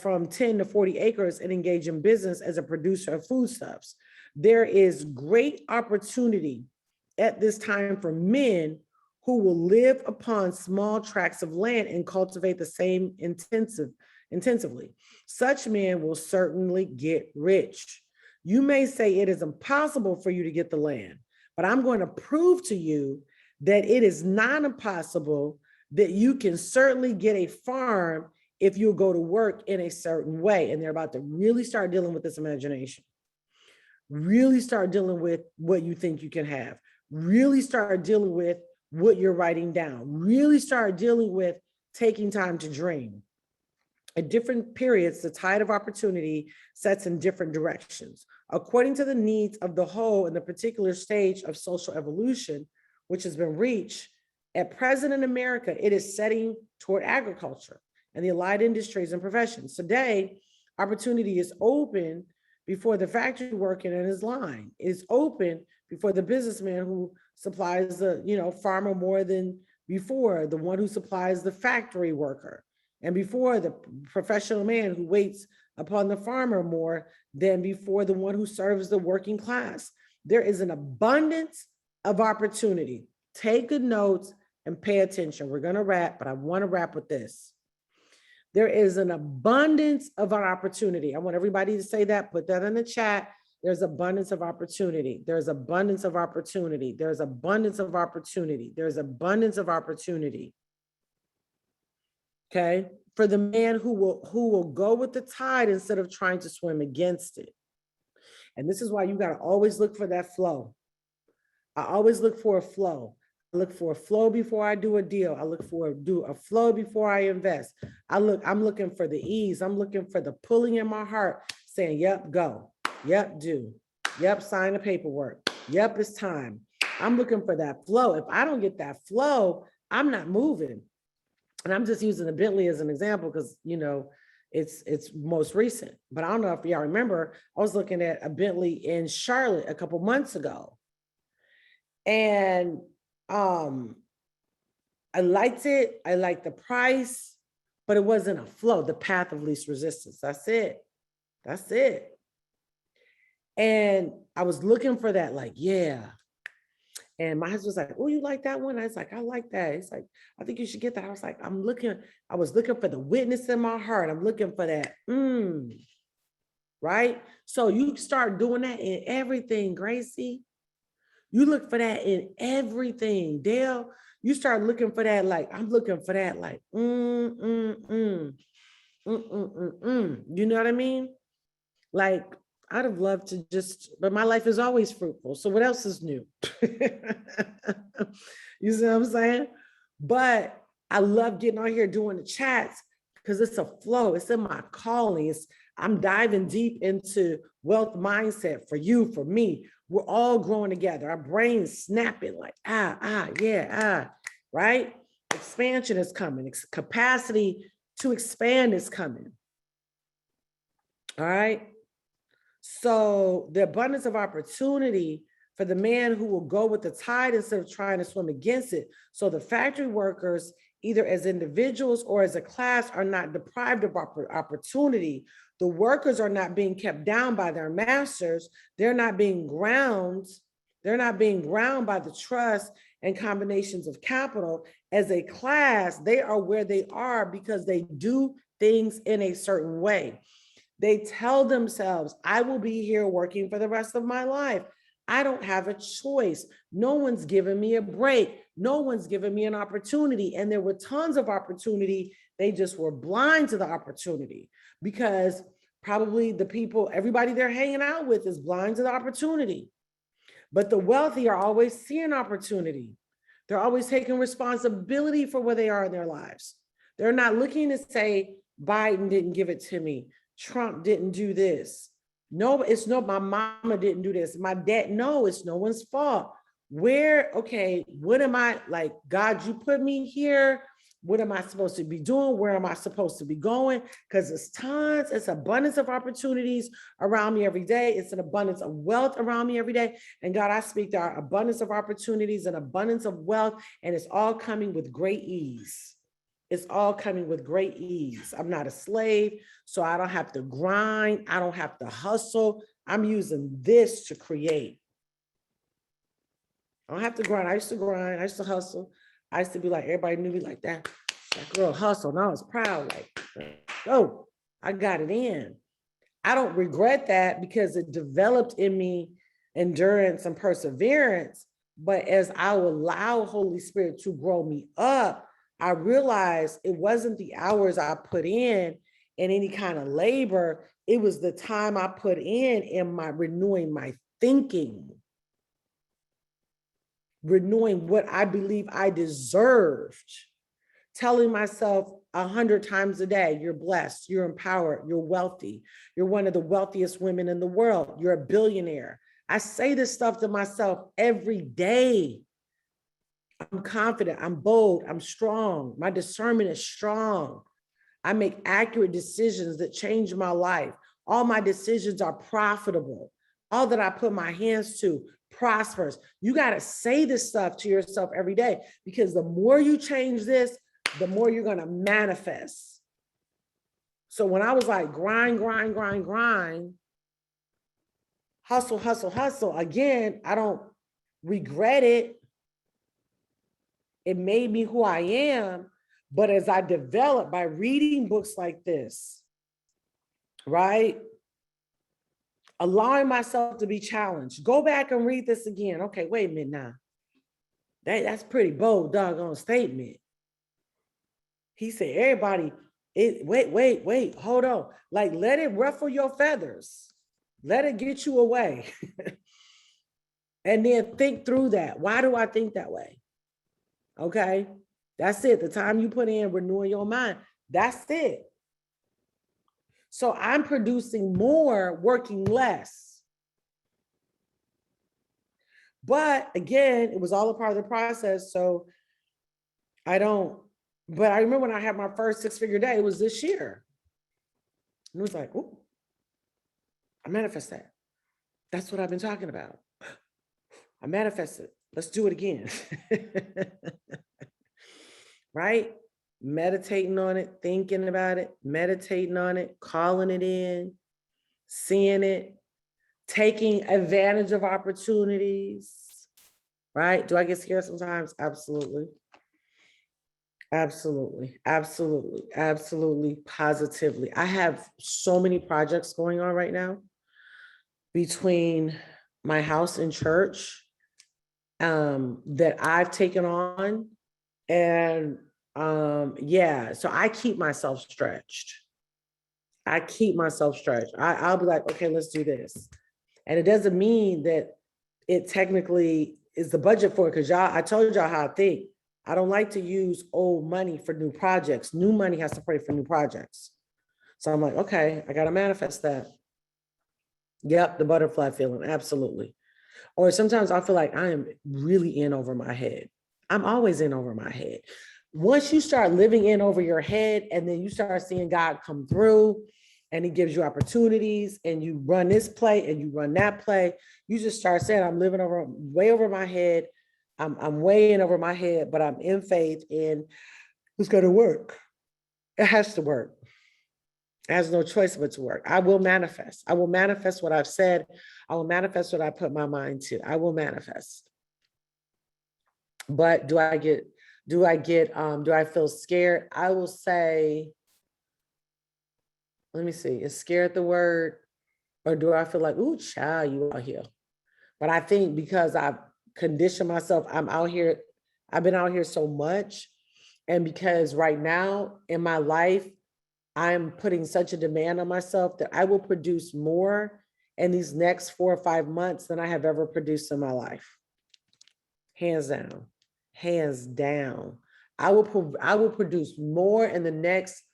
from 10 to 40 acres and engage in business as a producer of foodstuffs. There is great opportunity at this time for men who will live upon small tracts of land and cultivate the same intensively. Such men will certainly get rich. You may say it is impossible for you to get the land, but I'm going to prove to you that it is not impossible that you can certainly get a farm if you go to work in a certain way. And they're about to really start dealing with this imagination. Really start dealing with what you think you can have. Really start dealing with what you're writing down. Really start dealing with taking time to dream. At different periods, the tide of opportunity sets in different directions. According to the needs of the whole in the particular stage of social evolution, which has been reached, at present in America, it is setting toward agriculture and the allied industries and professions. Today, opportunity is open before the factory worker in his line. It is open before the businessman who supplies the farmer more than before, the one who supplies the factory worker, and before the professional man who waits upon the farmer more than before the one who serves the working class. There is an abundance of opportunity. Take good notes and pay attention. We're going to wrap, but I want to wrap with this. There is an abundance of our opportunity. I want everybody to say that, put that in the chat. There's abundance of opportunity. There's abundance of opportunity. There's abundance of opportunity. There's abundance of opportunity. Okay, for the man who will go with the tide instead of trying to swim against it. And this is why you got to always look for that flow. I always look for a flow. I look for a flow before I do a deal. I look for a flow before I invest. I'm looking for the ease. I'm looking for the pulling in my heart saying, yep, go. Yep, do. Yep, sign the paperwork. Yep, it's time. I'm looking for that flow. If I don't get that flow, I'm not moving. And I'm just using the Bentley as an example because, it's most recent. But I don't know if y'all remember, I was looking at a Bentley in Charlotte a couple months ago. And I liked it. I liked the price, but it wasn't a flow, the path of least resistance. That's it. That's it. And I was looking for that, like, yeah. And my husband was like, oh, you like that one? I was like, I like that. He's like, I think you should get that. I was like, I was looking for the witness in my heart. I'm looking for that, right? So you start doing that in everything, Gracie. You look for that in everything. Dale, you start looking for that, like, I'm looking for that, like, You know what I mean? Like, I'd have loved to but my life is always fruitful. So what else is new? You see what I'm saying? But I love getting on here doing the chats because it's a flow. It's in my calling. I'm diving deep into wealth mindset for you, for me. We're all growing together. Our brains snapping like, right? Expansion is coming. Capacity to expand is coming. All right. So the abundance of opportunity for the man who will go with the tide instead of trying to swim against it. So the factory workers, either as individuals or as a class, are not deprived of opportunity. The workers are not being kept down by their masters. They're not being ground. They're not being ground by the trust and combinations of capital. As a class, they are where they are because they do things in a certain way. They tell themselves, I will be here working for the rest of my life. I don't have a choice. No one's giving me a break. No one's giving me an opportunity. And there were tons of opportunity. They just were blind to the opportunity because probably the people, everybody they're hanging out with is blind to the opportunity. But the wealthy are always seeing opportunity. They're always taking responsibility for where they are in their lives. They're not looking to say, Biden didn't give it to me. Trump didn't do this. No, my mama didn't do this. My dad, no, it's no one's fault. What am I, like, God, you put me here. What am I supposed to be doing? Where am I supposed to be going? Because it's abundance of opportunities around me every day. It's an abundance of wealth around me every day. And God, I speak to our abundance of opportunities and abundance of wealth, and it's all coming with great ease. It's all coming with great ease. I'm not a slave, so I don't have to grind. I don't have to hustle. I'm using this to create. I don't have to grind. I used to grind. I used to hustle. I used to be like, everybody knew me like that. That girl hustled. And I was proud, like, oh, I got it in. I don't regret that because it developed in me endurance and perseverance. But as I allow Holy Spirit to grow me up, I realized it wasn't the hours I put in any kind of labor. It was the time I put in my renewing my thinking, renewing what I believe I deserved, telling myself 100 times a day, you're blessed, you're empowered, you're wealthy, you're one of the wealthiest women in the world, you're a billionaire. I say this stuff to myself every day. I'm confident, I'm bold, I'm strong. My discernment is strong. I make accurate decisions that change my life. All my decisions are profitable. All that I put my hands to prospers. You got to say this stuff to yourself every day, because the more you change this, the more you're going to manifest. So when I was like grind, hustle, again, I don't regret it. It made me who I am. But as I developed by reading books like this, right? Allowing myself to be challenged. Go back and read this again. Okay, wait a minute now. That's pretty bold, doggone statement. He said, everybody, wait, hold on. Like, let it ruffle your feathers. Let it get you away. And then think through that. Why do I think that way? Okay, that's it. The time you put in renewing your mind, that's it. So I'm producing more, working less. But again, it was all a part of the process. So but I remember when I had my first 6-figure day, it was this year. And it was like, oh, I manifest that. That's what I've been talking about. I manifested. Let's do it again. Right? Meditating on it, thinking about it, meditating on it, calling it in, seeing it, taking advantage of opportunities, right? Do I get scared sometimes? Absolutely. Absolutely, positively. I have so many projects going on right now between my house and church that I've taken on. And yeah, so I keep myself stretched. I'll be like, okay, let's do this. And it doesn't mean that it technically is the budget for it, because I told y'all how I think. I don't like to use old money for new projects. New money has to pray for new projects. So I'm like, okay, I got to manifest that. Yep, the butterfly feeling, absolutely. Or sometimes I feel like I am really in over my head. I'm always in over my head. Once you start living in over your head, and then you start seeing God come through, and he gives you opportunities, and you run this play and you run that play, you just start saying, I'm living way over my head. I'm way in over my head, but I'm in faith, and it's going to work. It has to work. It has no choice but to work. I will manifest. I will manifest what I've said. I will manifest what I put my mind to. I will manifest. But do I feel scared? I will say, let me see, is scared the word? Or do I feel like, ooh, child, you out here? But I think because I've conditioned myself, I've been out here so much. And because right now in my life, I'm putting such a demand on myself that I will produce more in these next 4 or 5 months than I have ever produced in my life. Hands down, hands down. I will produce more in the next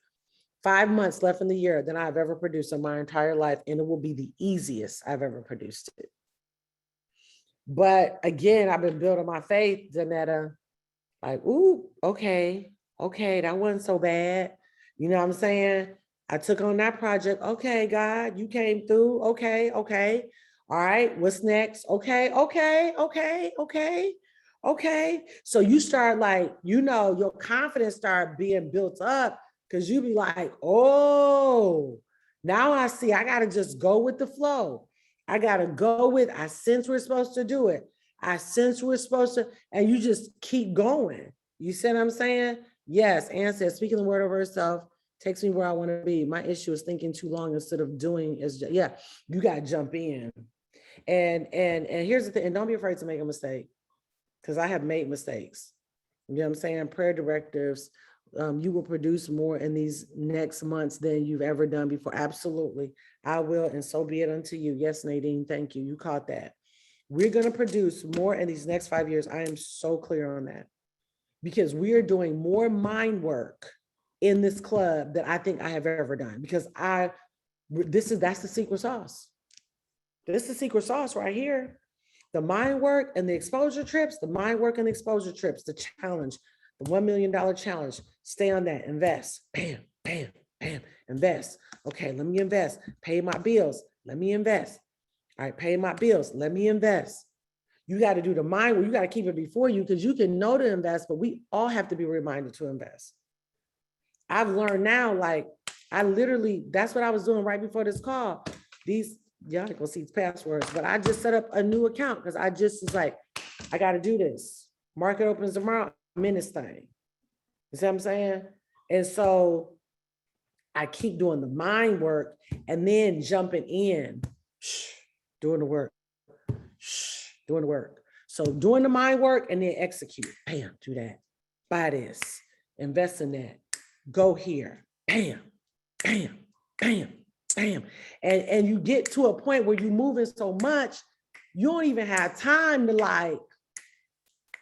5 months left in the year than I've ever produced in my entire life. And it will be the easiest I've ever produced it. But again, I've been building my faith, Janetta. Like, ooh, okay, that wasn't so bad. You know what I'm saying? I took on that project. Okay, God, you came through. Okay. All right, what's next? Okay. So you start like, your confidence start being built up, because you be like, oh, now I see, I got to just go with the flow. I sense we're supposed to do it. And you just keep going. You see what I'm saying? Yes, Ann says, speaking the word over herself takes me where I want to be. My issue is thinking too long instead of doing. You got to jump in. And here's the thing, and don't be afraid to make a mistake. because I have made mistakes. You know what I'm saying? Prayer directives, you will produce more in these next months than you've ever done before. Absolutely. I will, and so be it unto you. Yes, Nadine, thank you. You caught that. We're going to produce more in these next 5 years. I am so clear on that because we are doing more mind work in this club that I think I have ever done because that's the secret sauce. This is the secret sauce right here. The mind work and the exposure trips, the mind work and the exposure trips, the challenge, the $1 million challenge. Stay on that, invest, bam, bam, bam, invest. Okay, let me invest, pay my bills, let me invest. All right, pay my bills, let me invest. You got to do the mind work, you got to keep it before you because you can know to invest, but we all have to be reminded to invest. I've learned now, like, that's what I was doing right before this call. Y'all ain't gonna see passwords, but I just set up a new account because I just was like, I got to do this. Market opens tomorrow, I'm in this thing. You see what I'm saying? And so I keep doing the mind work and then jumping in, doing the work, doing the work. So doing the mind work and then execute. Bam, do that. Buy this, invest in that, go here, bam, bam, bam. Bam. And you get to a point where you're moving so much, you don't even have time to like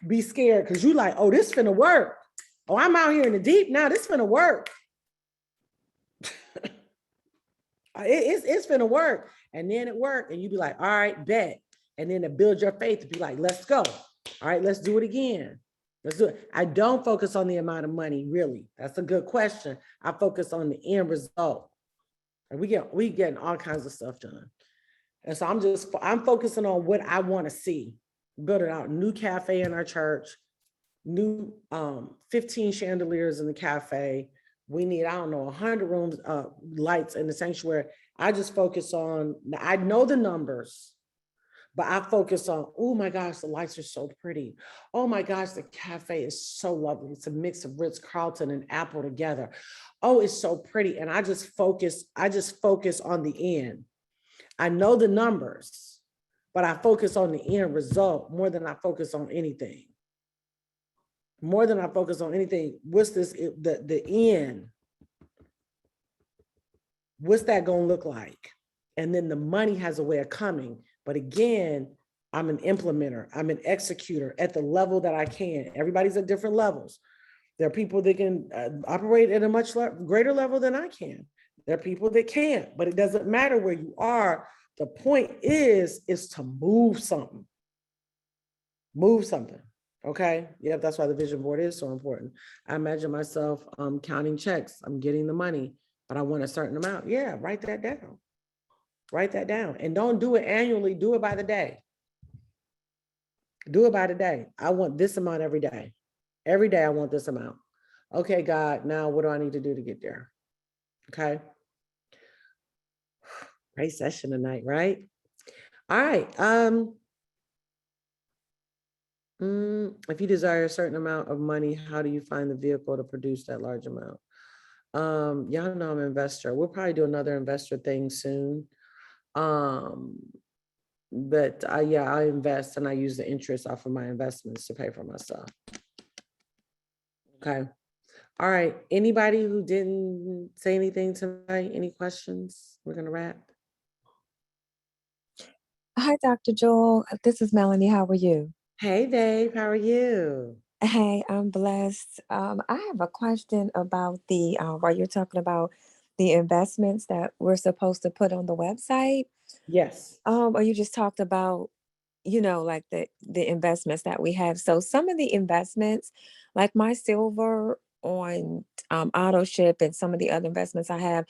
be scared because you like, oh, this finna work. Oh, I'm out here in the deep now. This finna work. It's finna work. And then it work. And you be like, all right, bet. And then to build your faith to be like, let's go. All right, let's do it again. Let's do it. I don't focus on the amount of money, really. That's a good question. I focus on the end result. And we getting all kinds of stuff done. And so I'm focusing on what I want to see. Building out a new cafe in our church, new 15 chandeliers in the cafe. We need, I don't know, 100 rooms, lights in the sanctuary. I just focus on, I know the numbers, but I focus on, oh my gosh, the lights are so pretty. Oh my gosh, the cafe is so lovely. It's a mix of Ritz-Carlton and Apple together. Oh, it's so pretty. And I just focus on the end. I know the numbers, but I focus on the end result more than I focus on anything. More than I focus on anything. What's the end? What's that gonna look like? And then the money has a way of coming. But again, I'm an implementer. I'm an executor at the level that I can. Everybody's at different levels. There are people that can operate at a much greater level than I can. There are people that can't, but it doesn't matter where you are. The point is to move something. Move something. Okay. Yep. That's why the vision board is so important. I imagine myself counting checks. I'm getting the money, but I want a certain amount. Yeah. Write that down. Write that down. And don't do it annually. Do it by the day. Do it by the day. I want this amount every day. Every day I want this amount. Okay, God, now what do I need to do to get there? Okay. Great session tonight, right? All right. If you desire a certain amount of money, how do you find the vehicle to produce that large amount? Y'all know I'm an investor. We'll probably do another investor thing soon. But yeah, I invest and I use the interest off of my investments to pay for my stuff. Okay. All right. Anybody who didn't say anything tonight? Any questions? We're going to wrap. Hi, Dr. Joel. This is Melanie. How are you? Hey, babe. How are you? Hey, I'm blessed. I have a question about while you're talking about the investments that we're supposed to put on the website. Yes. Or you just talked about, like the investments that we have. So some of the investments, like my silver on auto ship and some of the other investments I have,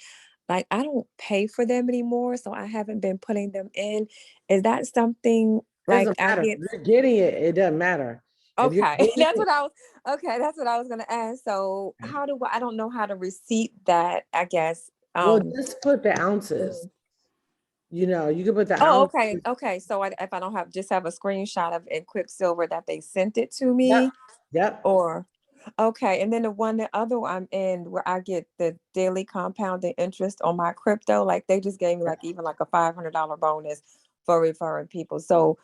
like I don't pay for them anymore. So I haven't been putting them in. Is that something like Doesn't I matter. get? If you're getting it, it doesn't matter. If you're Okay, getting that's it, what I was. Okay, that's what I was gonna ask. So I don't know how to receipt that, I guess. well, just put the ounces. Mm. You know, you can put the Oh, ounces. okay, okay. So if I don't just have a screenshot of in Quicksilver that they sent it to Yep. me, Yep. or okay, and then the other one I'm in where I get the daily compounding interest on my crypto, like they just gave me like even like a $500 bonus for referring people. So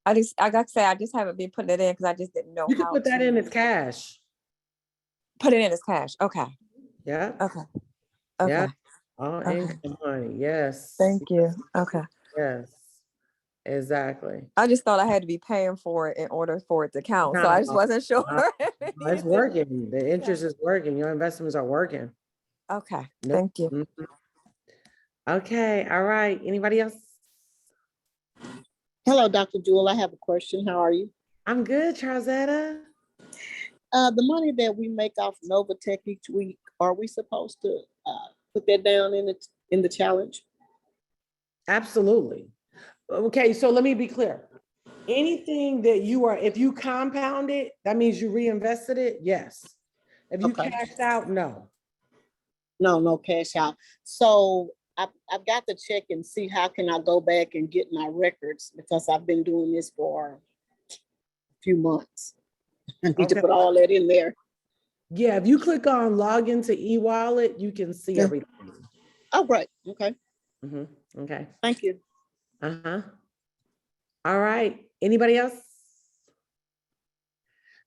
I got to say, I just haven't been putting it in because I just didn't know You can how put that to in as cash. put it in as cash. Okay. Yeah, Okay. yeah. Okay. All Okay. income money. Yes. Thank you. Okay. Yes. Exactly. I just thought I had to be paying for it in order for it to count. So I just No, wasn't sure. no, if it no, it's needed to- working. The interest is working. Your investments are working. Okay. Nope. Thank you. Mhm. Okay. All right. Anybody else? Hello, Dr. Jewel. I have a question. How are you? I'm good, Charzetta. The money that we make off Novatech each week, are we supposed to put that down in the challenge? Absolutely. Okay, so let me be clear. Anything that you are, if you compound it, that means you reinvested it, yes. If you Okay. cashed out, no. No cash out. So I've got to check and see how can I go back and get my records because I've been doing this for a few months. I need to Okay. put all that in there. Yeah, if you click on log into e-wallet, you can see Yeah. everything. Oh, right. Okay. Mhm. Okay. Thank you. Uh-huh. All right. Anybody else?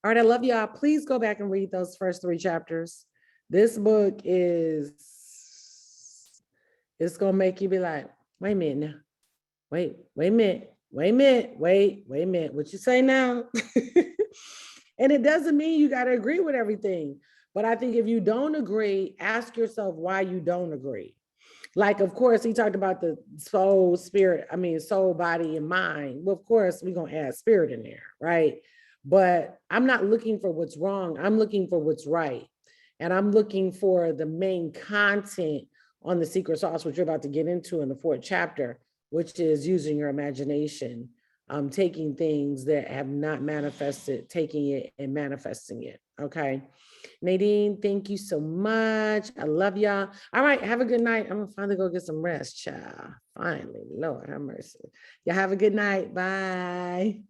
All right, I love y'all. Please go back and read those first 3 chapters. This book is, it's gonna make you be like, wait a minute now. Wait a minute. Wait a minute. Wait a minute. What you say now? And it doesn't mean you got to agree with everything. But I think if you don't agree, ask yourself why you don't agree. Like, of course, he talked about the soul, spirit, soul, body, and mind. Well, of course, we're going to add spirit in there, right? But I'm not looking for what's wrong. I'm looking for what's right. And I'm looking for the main content on the secret sauce, which you're about to get into in the 4th chapter, which is using your imagination, taking things that have not manifested, taking it and manifesting it. Okay. Nadine, thank you so much. I love y'all. All right, have a good night. I'm gonna finally go get some rest, child. Finally, Lord have mercy. Y'all have a good night. Bye.